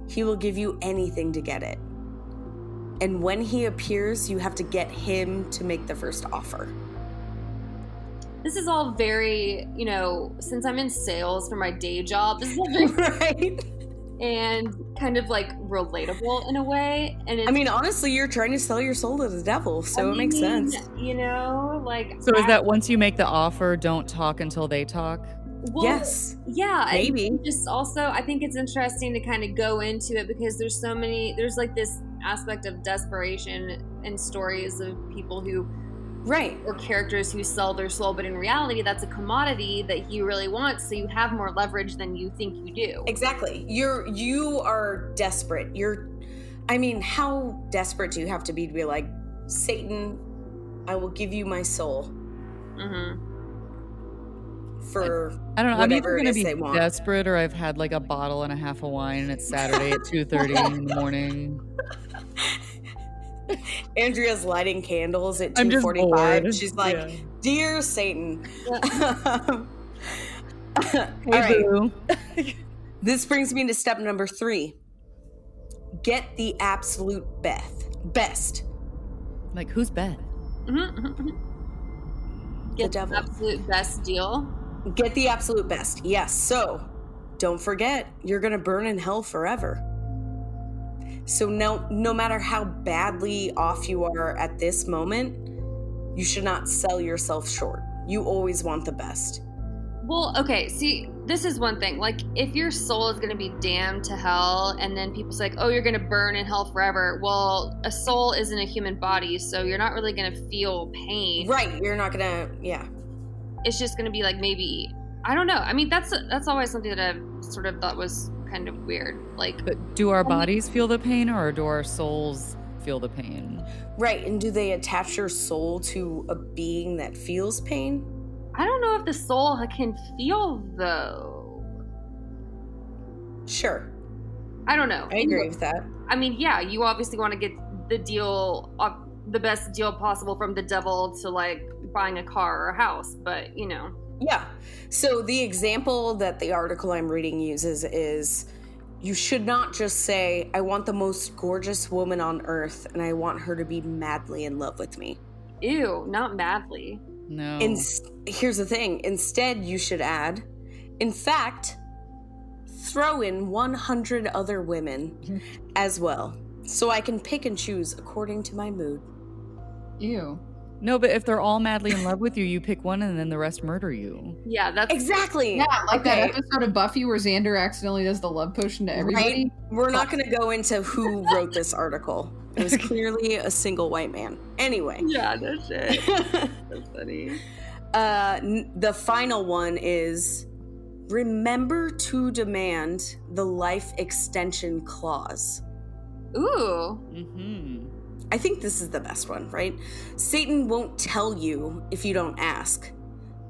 He will give you anything to get it. And when he appears, you have to get him to make the first offer. This is all very, since I'm in sales for my day job, this is all very Right? and kind of like relatable in a way. And it's, honestly, you're trying to sell your soul to the devil, so it makes sense. So is that once you make the offer, don't talk until they talk? Well, Yes. Yeah. Maybe. And just also, I think it's interesting to kind of go into it because there's like this aspect of desperation in stories of people who, Right. or characters who sell their soul, but in reality, that's a commodity that he really wants. So you have more leverage than you think you do. Exactly. You are desperate. How desperate do you have to be like, Satan, I will give you my soul. Mm-hmm. For I don't know. I'm either whatever it going to is be they want. desperate or I've had like a bottle and a half of wine and it's Saturday at 2:30 in the morning. Andrea's lighting candles at I'm just 2:45. bored. She's like, Yeah. "Dear Satan." Hey, All right. boo. This brings me to step number 3. Get the absolute best. Like, who's Beth? Get the devil. absolute best deal. Get the absolute best. Yes. So, don't forget, you're going to burn in hell forever. So no matter how badly off you are at this moment, you should not sell yourself short. You always want the best. Well, okay, see, this is one thing. Like, if your soul is going to be damned to hell, and then people say, like, oh, you're going to burn in hell forever. Well, a soul isn't a human body, so you're not really going to feel pain. Right, you're not going to, yeah. It's just going to be like maybe, I don't know. I mean, that's always something that I've sort of thought was kind of weird. Like, But do our bodies feel the pain or do our souls feel the pain? Right, and do they attach your soul to a being that feels pain? I don't know if the soul can feel, though. Sure. I don't know. I agree with that. I mean, yeah, you obviously want to get the best deal possible from the devil to, like, buying a car or a house, but, Yeah. So the example that the article I'm reading uses is you should not just say, I want the most gorgeous woman on earth and I want her to be madly in love with me. Ew, not madly. No. Here's the thing. Instead, you should add, in fact, throw in 100 other women as well. So I can pick and choose according to my mood. Ew. No, but if they're all madly in love with you, you pick one and then the rest murder you. Yeah, that's Exactly. Yeah, like Okay. that episode of Buffy where Xander accidentally does the love potion to everybody. Right? We're not going to go into who wrote this article. It was clearly a single white man. Anyway. yeah, no shit. That's funny. The final one is remember to demand the life extension clause. Ooh. Mm-hmm. I think this is the best one, right? Satan won't tell you if you don't ask,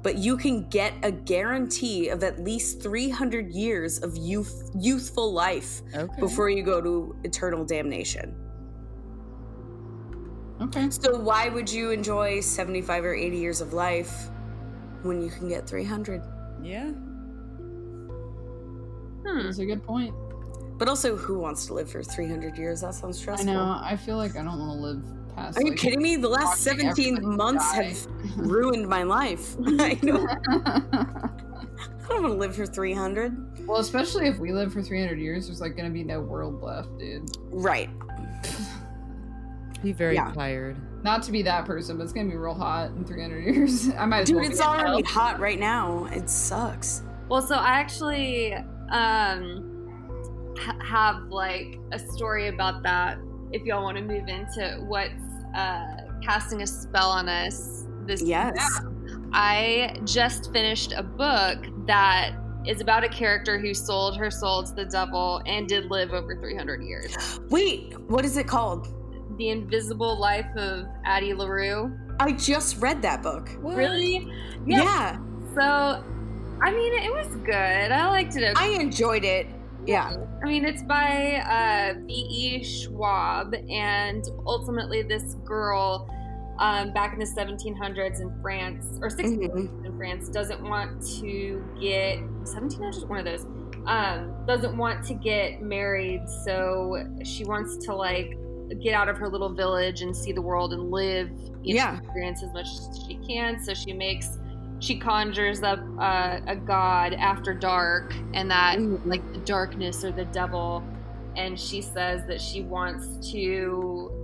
but you can get a guarantee of at least 300 years of youthful life before you go to eternal damnation. Okay. So why would you enjoy 75 or 80 years of life when you can get 300? Yeah. That's a good point. But also, who wants to live for 300 years? That sounds I stressful. know. I feel like I don't want to live past. Are you like, kidding me? The last watching 17 everybody months die. have ruined my life. I don't want to live for 300. Well, especially if we live for 300 years, there's like gonna be no world left, dude. Right. Be very Yeah. tired. Not to be that person, but it's gonna be real hot in 300 years. I might as Dude, well it's be in already hell. hot right now. It sucks. Well, so I actually have like a story about that. If y'all want to move into what's casting a spell on us this Yes. I just finished a book that is about a character who sold her soul to the devil and did live over 300 years. Wait, what is it called? The Invisible Life of Addie LaRue. I just read that book. Really? Yeah. So, I mean, it was good. I liked it. I enjoyed it. Yeah. I mean, it's by B.E. Schwab, and ultimately this girl back in the 1700s in France, or 1600s in France, doesn't want to get 1700s, one of those, doesn't want to get married, so she wants to like get out of her little village and see the world and live, experience as much as she can. So she conjures up a god after dark, and that like the darkness or the devil, and she says that she wants to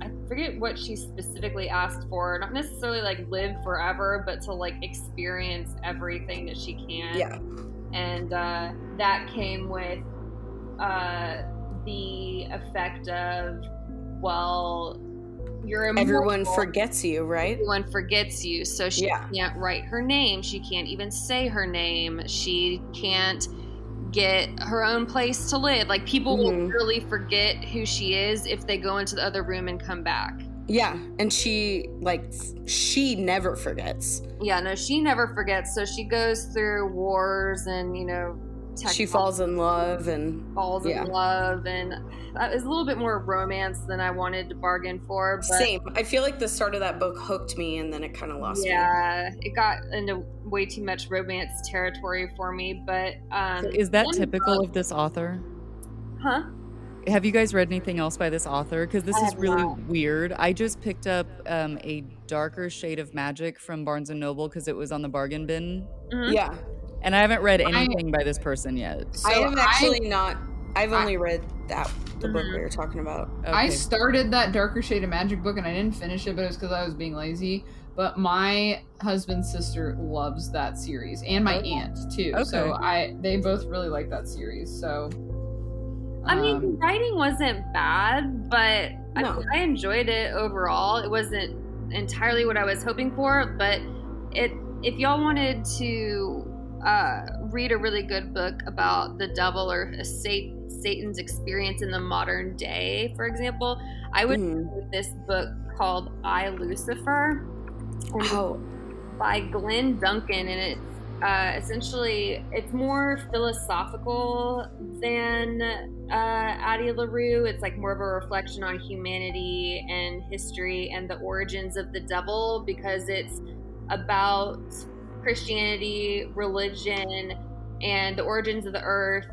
I forget what she specifically asked for, not necessarily like live forever, but to like experience everything that she can. And that came with the effect of, well, you're immortal. Everyone forgets you, right? Everyone forgets you, so she can't write her name. She can't even say her name. She can't get her own place to live. Like, people will really forget who she is if they go into the other room and come back. Yeah, and she never forgets. Yeah, no, she never forgets. So she goes through wars and, she falls in love and that is a little bit more romance than I wanted to bargain for. But same. I feel like the start of that book hooked me, and then it kind of lost me. Yeah, it got into way too much romance territory for me. But so is that typical of this author? Huh? Have you guys read anything else by this author? Because this is really weird. I just picked up a darker shade of magic from Barnes & Noble because it was on the bargain bin. Mm-hmm. Yeah. And I haven't read anything by this person yet. So I have actually not. I've only read the book we were talking about. Okay. I started that Darker Shade of Magic book and I didn't finish it, but it was because I was being lazy. But my husband's sister loves that series, and my aunt too. Okay. So they both really like that series. So I mean, the writing wasn't bad, but I enjoyed it overall. It wasn't entirely what I was hoping for, but if y'all wanted to read a really good book about the devil or Satan's experience in the modern day, for example, I would read this book called I, Lucifer by Glenn Duncan, and it's essentially, it's more philosophical than Addie LaRue. It's like more of a reflection on humanity and history and the origins of the devil, because it's about Christianity, religion, and the origins of the earth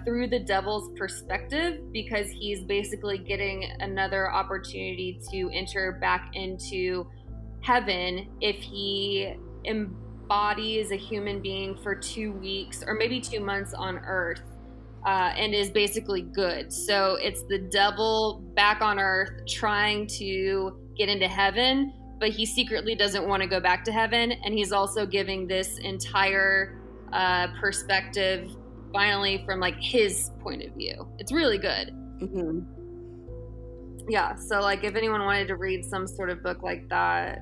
through the devil's perspective, because he's basically getting another opportunity to enter back into heaven if he embodies a human being for 2 weeks or maybe 2 months on earth and is basically good. So it's the devil back on earth trying to get into heaven, but he secretly doesn't want to go back to heaven. And he's also giving this entire perspective finally from like his point of view. It's really good. Mm-hmm. Yeah. So like if anyone wanted to read some sort of book like that,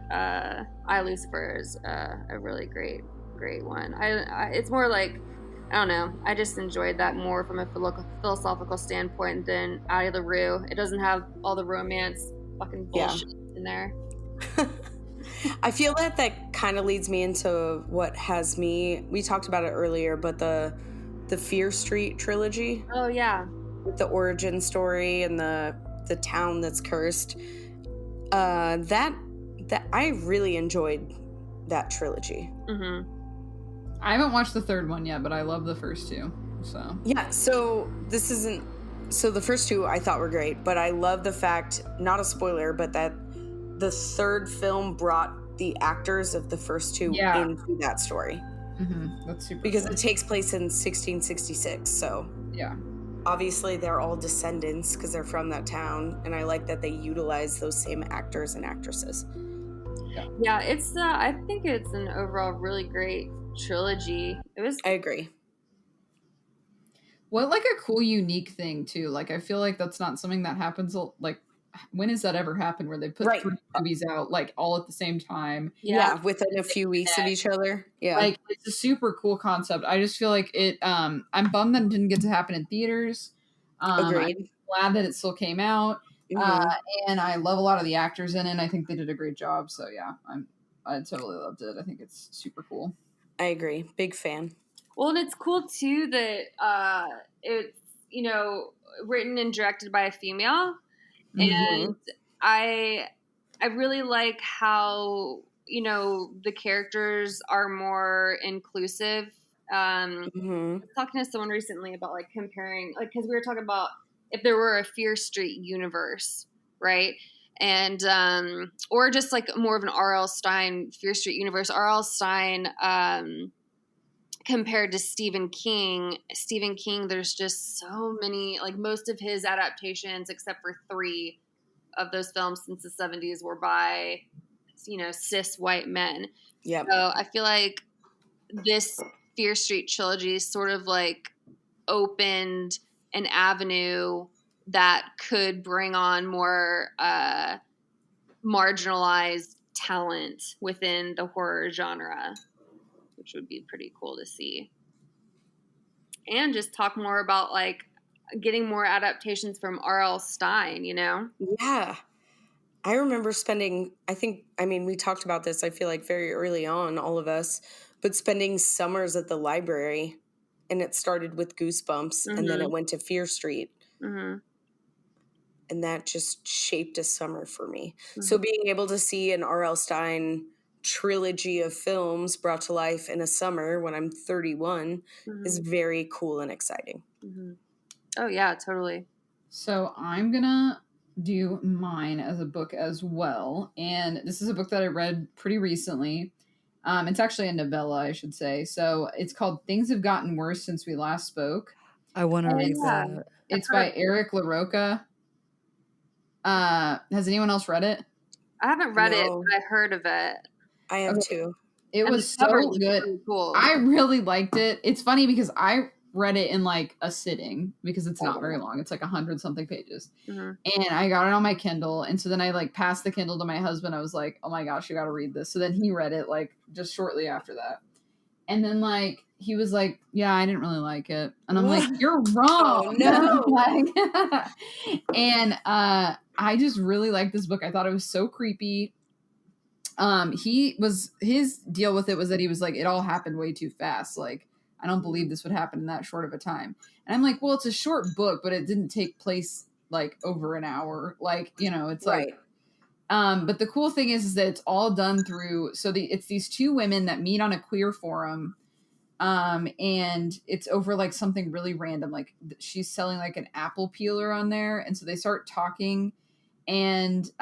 I, Lucifer is a really great one. It's more like, I don't know, I just enjoyed that more from a philosophical standpoint than Addie LaRue. It doesn't have all the romance fucking bullshit in there. I feel that kind of leads me into what has me, we talked about it earlier, but the Fear Street trilogy. Oh yeah. With the origin story and the town that's cursed. That I really enjoyed that trilogy. Mm-hmm. I haven't watched the third one yet, but I love the first two. So yeah, so the first two I thought were great, but I love the fact, not a spoiler, but that the third film brought the actors of the first two into that story. Mm-hmm. That's super because cool. It takes place in 1666, so yeah, obviously they're all descendants because they're from that town, and I like that they utilize those same actors and actresses. Yeah, it's I think it's an overall really great trilogy. I agree. What like a cool unique thing too, like I feel like that's not something that happens, like when has that ever happened where they put 3 movies out like all at the same time? Yeah, within a few weeks of each other. Yeah, like it's a super cool concept. I just feel like it I'm bummed that it didn't get to happen in theaters. Agreed. I'm glad that it still came out. And I love a lot of the actors in it. I think they did a great job, so yeah, I totally loved it. I think it's super cool. I agree. Big fan. Well, and it's cool too that it's, written and directed by a female. And I really like how, the characters are more inclusive Mhm. was talking to someone recently about like comparing, like, because we were talking about if there were a Fear Street universe, right? And or just like more of an R.L. Stine Fear Street universe. R.L. Stine compared to Stephen King. Stephen King, there's just so many, like most of his adaptations, except for 3 of those films since the 70s, were by, you know, cis white men. Yep. So I feel like this Fear Street trilogy sort of like opened an avenue that could bring on more marginalized talent within the horror genre, which would be pretty cool to see. And just talk more about like getting more adaptations from R.L. Stine, you know? Yeah. I remember spending, we talked about this, I feel like very early on, all of us, but spending summers at the library. And it started with Goosebumps, and then it went to Fear Street. Mm-hmm. And that just shaped a summer for me. So being able to see an R.L. Stine trilogy of films brought to life in a summer when I'm 31 is very cool and exciting. Mm-hmm. Oh, yeah, totally. So I'm gonna do mine as a book as well. And this is a book that I read pretty recently. It's actually a novella, I should say. So it's called Things Have Gotten Worse Since We Last Spoke. I want to read yeah. that. It's by Eric LaRocca. Has anyone else read it? I haven't read it, No. but I heard of it. I have too. It And was the cover so looks good. really cool. I really liked it. It's funny because I read it in like a sitting because it's not very long. It's like 100 something pages. And I got it on my Kindle. And so then I like passed the Kindle to my husband. I was like, oh my gosh, you got to read this. So then he read it like just shortly after that. And then like he was like, yeah, I didn't really like it. And I'm like, you're wrong. Oh, no. Like, and I just really liked this book. I thought it was so creepy. His deal with it was that he was like, it all happened way too fast. Like, I don't believe this would happen in that short of a time. And I'm like, well, it's a short book, but it didn't take place like over an hour. Like, you know, it's Right. like, but the cool thing is that it's all done through, it's these 2 women that meet on a queer forum. And it's over like something really random. Like she's selling like an apple peeler on there. And so they start talking and,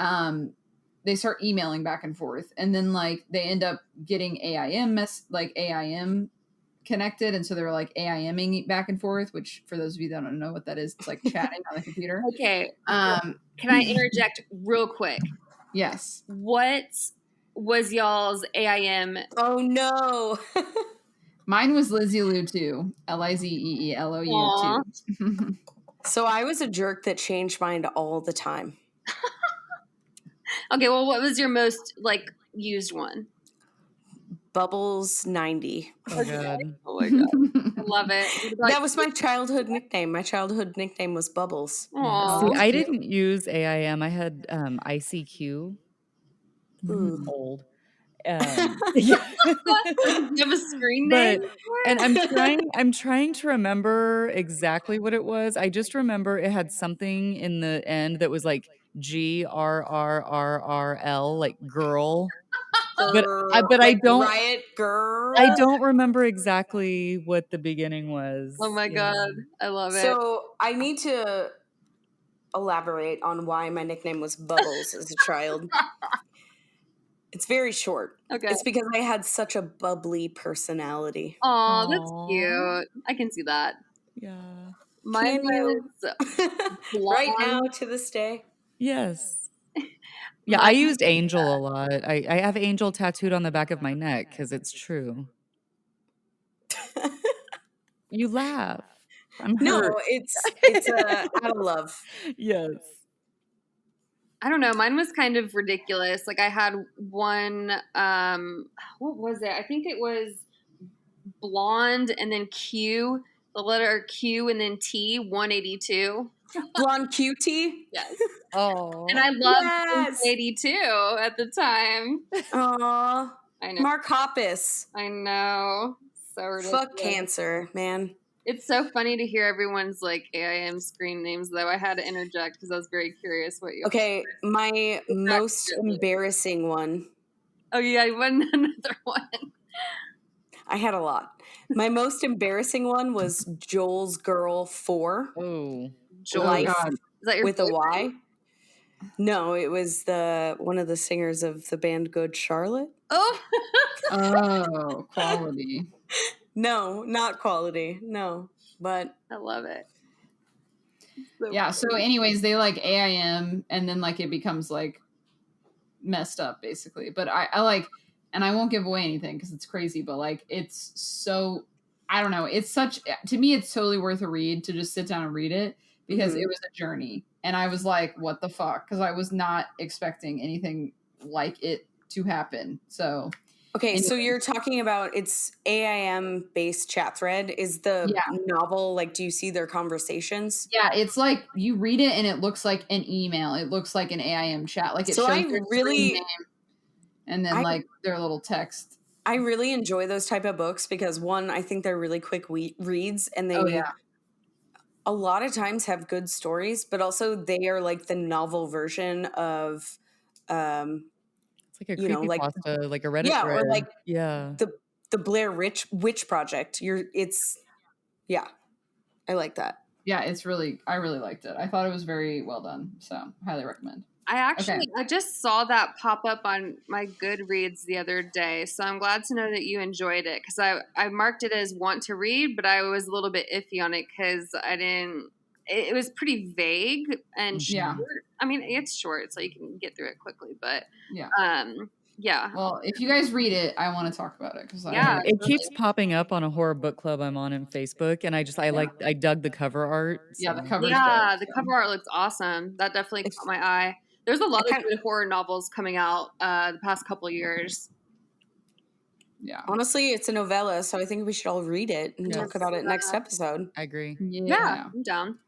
they start emailing back and forth, and then like they end up getting AIM connected, and so they're like AIMing back and forth. Which, for those of you that don't know what that is, it's like chatting on the computer. Okay. Can I interject real quick? Yes. What was y'all's AIM? Oh no. Mine was Lizzie Lou 2, LIZEELOU 2. So I was a jerk that changed mine all the time. Okay, well, what was your most like used one? Bubbles 90. Oh, God. Oh my god, I love it. That was my childhood nickname. My childhood nickname was Bubbles. Aw. See, I didn't use AIM. I had ICQ. Ooh. Old. You have a screen name? And I'm trying to remember exactly what it was. I just remember it had something in the end that was like GRRRRL, like girl. But I don't Riot Girl. I don't remember exactly what the beginning was. Oh my Yeah. god, I love it. So I need to elaborate on why my nickname was Bubbles as a child. It's very short. Okay. It's because I had such a bubbly personality. Aw, that's Aw. cute. I can see that. Yeah. Mine Can you? was Right blonde. now to this day. Yes. Yeah, I used Angel a lot. I have Angel tattooed on the back of my neck because it's true. You laugh. I'm No, hurt. it's out of love. Yes. I don't know. Mine was kind of ridiculous. Like I had one, what was it? I think it was blonde and then Q, the letter Q and then T, 182. Blonde cutie. Yes. Oh. And I loved Yes. 182 at the time. Aw. I know. Mark Hoppus. I know. So ridiculous. Fuck cancer, man. It's so funny to hear everyone's like AIM screen names, though. I had to interject because I was very curious what you. Okay, my most embarrassing one. Oh yeah, one another one. I had a lot. My most embarrassing one was Joel's Girl 4. Oh. Joel. Life God. Is that your with a favorite? Y. No, it was one of the singers of the band Good Charlotte. Oh. Oh, quality. No, not quality. No, but I love it. Yeah, so anyways, they like AIM and then like it becomes like messed up basically. But I like, and I won't give away anything because it's crazy, but like it's so, I don't know, it's such, to me it's totally worth a read to just sit down and read it because it was a journey. And I was like, what the fuck? Because I was not expecting anything like it to happen. So okay, so anyway. you're talking about it's AIM based chat thread. Is the novel like? Do you see their conversations? Yeah, it's like you read it and it looks like an email. It looks like an AIM chat. Like it So shows I their really- screen name and then like their little text. I really enjoy those type of books because one, I think they're really quick reads, and they Oh yeah. a lot of times have good stories, but also they are like the novel version of, It's like a you know, like creepypasta, like a Reddit yeah, thread. or like yeah. the Blair Witch Project. Yeah, I like that. Yeah, I really liked it. I thought it was very well done. So highly recommend. I just saw that pop up on my Goodreads the other day, so I'm glad to know that you enjoyed it because I marked it as want to read, but I was a little bit iffy on it because I didn't. It was pretty vague and Yeah. short. I mean, it's short, so you can get through it quickly, but Yeah. yeah. Well, if you guys read it, I want to talk about it because It keeps popping up on a horror book club I'm on Facebook, and I dug the cover art. Yeah, so- the cover. The cover art looks awesome. That definitely caught my eye. There's a lot of good horror novels coming out the past couple of years. Yeah. Honestly, it's a novella, so I think we should all read it and talk about it next episode. I agree. Yeah, I'm down.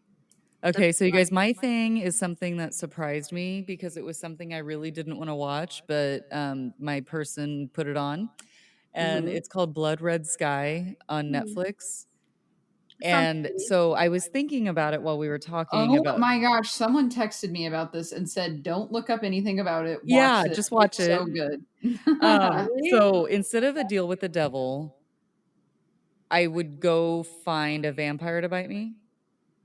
Okay, so you guys, my thing is something that surprised me because it was something I really didn't want to watch, but my person put it on, and it's called Blood Red Sky on Netflix. And so I was thinking about it while we were talking about. Oh my gosh! Someone texted me about this and said, "Don't look up anything about it. Watch it. Just watch it. So good." So instead of A Deal with the Devil, I would go find a vampire to bite me.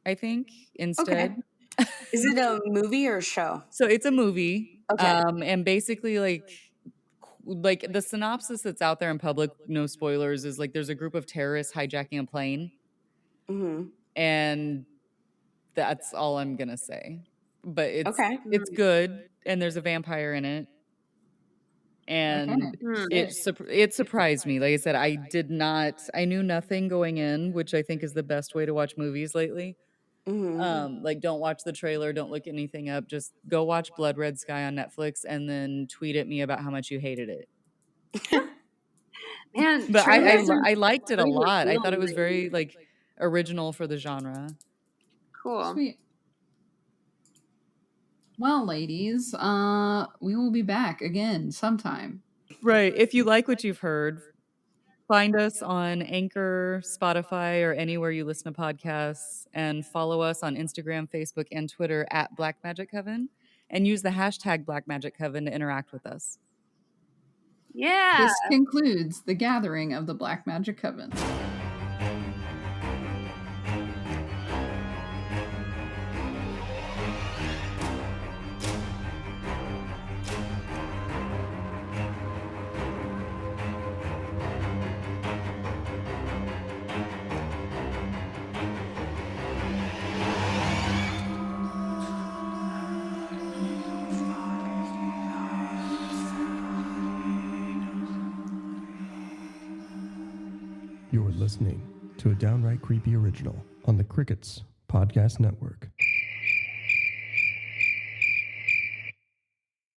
I think instead. Okay. Is it a movie or a show? So it's a movie. Okay. And basically like the synopsis that's out there in public, no spoilers, is like there's a group of terrorists hijacking a plane. And that's all I'm gonna say. But it's good, and there's a vampire in it. And it surprised me. Like I said, I knew nothing going in, which I think is the best way to watch movies lately. Like don't watch the trailer, don't look anything up, just go watch Blood Red Sky on Netflix and then tweet at me about how much you hated it. Man, but I liked it a lot. I thought it was very like original for the genre. Cool. Sweet. Well, ladies, we will be back again sometime. Right. If you like what you've heard, find us on Anchor, Spotify, or anywhere you listen to podcasts, and follow us on Instagram, Facebook, and Twitter at Black Magic Coven, and use the hashtag Black Magic Coven to interact with us. Yeah. This concludes the gathering of the Black Magic Coven. You're listening to a Downright Creepy original on the Crickets Podcast Network.